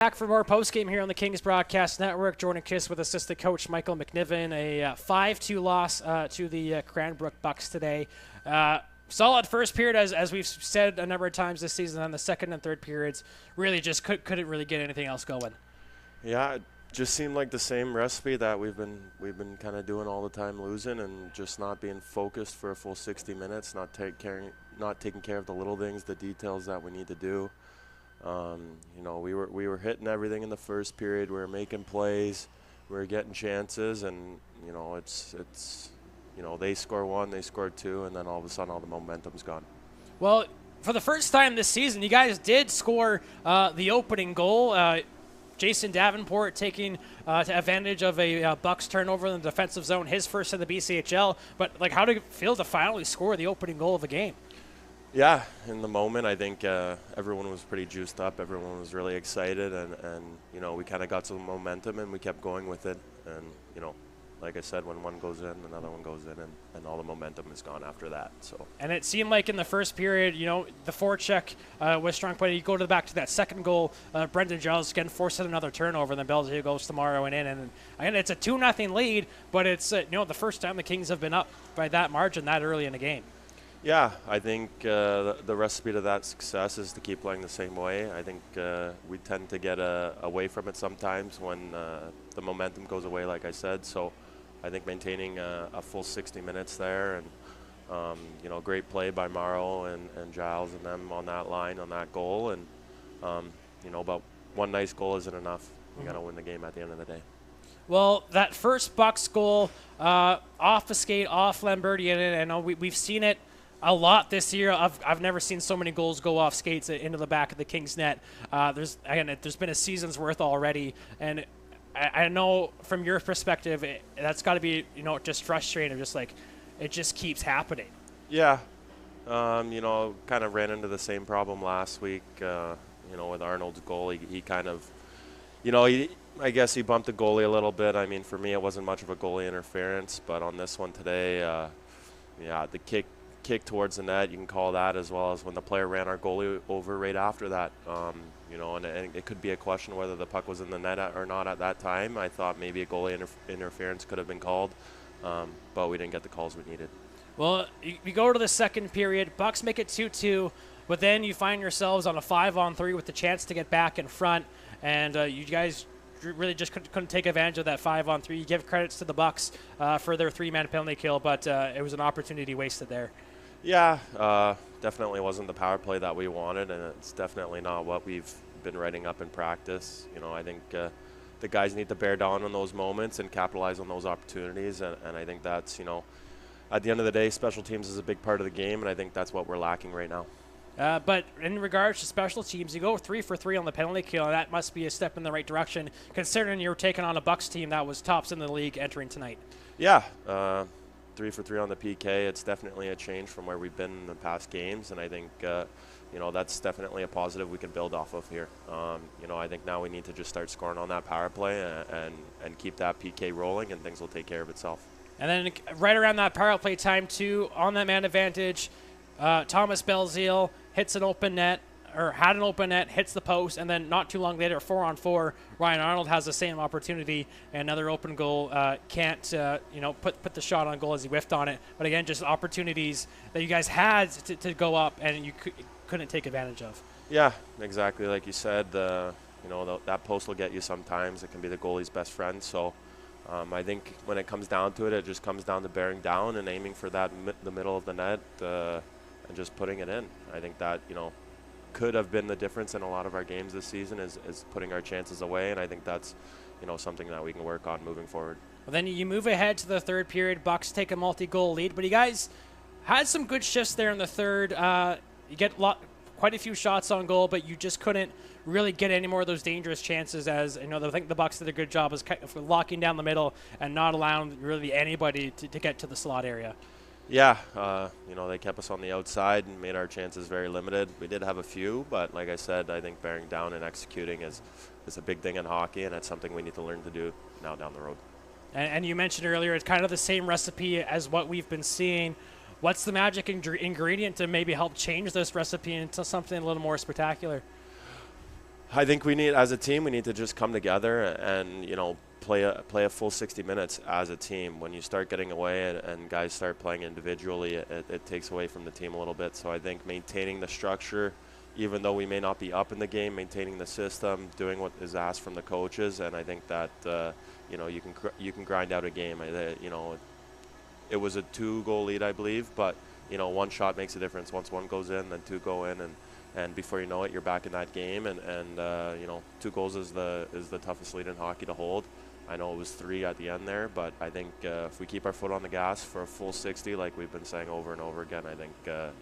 Back for more postgame here on the Kings Broadcast Network. Jordan Kiss with assistant coach Michael McNiven. A 5-2 loss to the Cranbrook Bucks today. Solid first period, as we've said a number of times this season. On the second and third periods, really just couldn't really get anything else going. Yeah, it just seemed like the same recipe that we've been kind of doing all the time, losing and just not being focused for a full 60 minutes, not taking care of the little things, the details that we need to do. We were hitting everything in the first period. We were making plays, we were getting chances, and it's they score one, they score two, and then all of a sudden all the momentum's gone. Well, for the first time this season, you guys did score the opening goal. Jason Davenport taking advantage of a Bucks turnover in the defensive zone, his first in the BCHL. But how did it feel to finally score the opening goal of the game? Yeah, in the moment, I think everyone was pretty juiced up. Everyone was really excited, and we kind of got some momentum, and we kept going with it. And, like I said, when one goes in, another one goes in, and all the momentum is gone after that. So. And it seemed like in the first period, the forecheck was strong play. You go back to that second goal, Brendan Giles again forcing another turnover, and then Belzile goes tomorrow and in. And again, it's a 2-0 lead, but it's the first time the Kings have been up by that margin that early in the game. Yeah, I think the recipe to that success is to keep playing the same way. I think we tend to get away from it sometimes when the momentum goes away, like I said. So I think maintaining a full 60 minutes there and, great play by Morrow and Giles and them on that line, on that goal. And, but one nice goal isn't enough. You got to win the game at the end of the day. Well, that first Bucks goal off the skate, off Lamberti, and I know we've seen it a lot this year. I've never seen so many goals go off skates into the back of the Kings net. There's been a season's worth already, and I know from your perspective that's got to be just frustrating. Just it just keeps happening. Yeah, kind of ran into the same problem last week. With Arnold's goal, he kind of, I guess he bumped the goalie a little bit. I mean, for me, it wasn't much of a goalie interference, but on this one today, the kick towards the net, you can call that, as well as when the player ran our goalie over right after that. And it could be a question whether the puck was in the net or not at that time. I thought maybe a goalie interference could have been called, but we didn't get the calls we needed. Well, we go to the second period. Bucks make it 2-2, but then you find yourselves on a 5-on-3 with the chance to get back in front, and you guys really just couldn't take advantage of that 5-on-3. You give credits to the Bucks for their 3-man penalty kill, but it was an opportunity wasted there. Yeah, definitely wasn't the power play that we wanted, and it's definitely not what we've been writing up in practice. I think the guys need to bear down on those moments and capitalize on those opportunities, and I think that's, at the end of the day, special teams is a big part of the game, and I think that's what we're lacking right now. But in regards to special teams, you go 3 for 3 on the penalty kill, and that must be a step in the right direction, considering you're taking on a Bucks team that was tops in the league entering tonight. Yeah, 3 for 3 on the PK. It's definitely a change from where we've been in the past games, and I think that's definitely a positive we can build off of here. I think now we need to just start scoring on that power play and keep that PK rolling, and things will take care of itself. And then right around that power play time too, on that man advantage, Thomas Belzile hits an open net, or had an open net, hits the post, and then not too long later, 4-on-4, Ryan Arnold has the same opportunity, and another open goal. Can't put the shot on goal as he whiffed on it. But again, just opportunities that you guys had to go up, and you couldn't take advantage of. Yeah, exactly. Like you said, that post will get you sometimes. It can be the goalie's best friend. So I think when it comes down to it, it just comes down to bearing down and aiming for that the middle of the net and just putting it in. I think that, could have been the difference in a lot of our games this season is putting our chances away, and I think that's something that we can work on moving forward. Well, then you move ahead to the third period. Bucks take a multi-goal lead, but you guys had some good shifts there in the third. You get quite a few shots on goal, but you just couldn't really get any more of those dangerous chances. As I think the Bucks did a good job of locking down the middle and not allowing really anybody to get to the slot area. Yeah, they kept us on the outside and made our chances very limited. We did have a few, but like I said, I think bearing down and executing is a big thing in hockey, and it's something we need to learn to do now down the road. And you mentioned earlier, it's kind of the same recipe as what we've been seeing. What's the magic ingredient to maybe help change this recipe into something a little more spectacular? I think we need, as a team, we need to just come together and, you know, play a full 60 minutes as a team. When you start getting away and guys start playing individually, it takes away from the team a little bit. So I think maintaining the structure, even though we may not be up in the game, maintaining the system, doing what is asked from the coaches, and I think that you know, you can grind out a game. You know, it was a 2-goal lead, I believe, but you know, one shot makes a difference. Once one goes in, then 2 go in, and before you know it, you're back in that game. And you know, 2 goals is the toughest lead in hockey to hold. I know it was 3 at the end there, but I think if we keep our foot on the gas for a full 60, like we've been saying over and over again, I think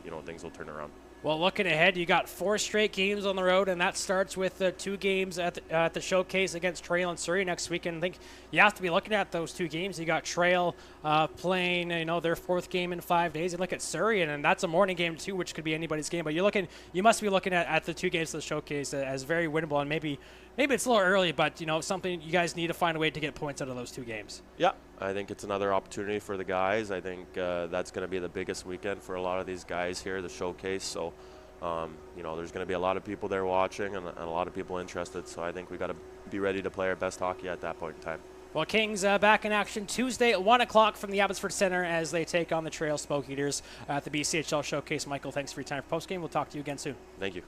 you know, things will turn around. Well, looking ahead, you got 4 straight games on the road, and that starts with 2 games at the Showcase against Trail and Surrey next week. And I think you have to be looking at those 2 games. You got Trail playing, you know, their 4th game in 5 days. You look at Surrey, and that's a morning game too, which could be anybody's game. But you must be looking at the 2 games of the Showcase as very winnable. And maybe it's a little early, but you know, something you guys need to find a way to get points out of those 2 games. Yeah, I think it's another opportunity for the guys. I think that's going to be the biggest weekend for a lot of these guys here, the Showcase. So. You know, there's going to be a lot of people there watching and a lot of people interested, so I think we got to be ready to play our best hockey at that point in time. Well, Kings back in action Tuesday at 1 o'clock from the Abbotsford Centre as they take on the Trail Smoke Eaters at the BCHL Showcase. Michael, thanks for your time for postgame. We'll talk to you again soon. Thank you.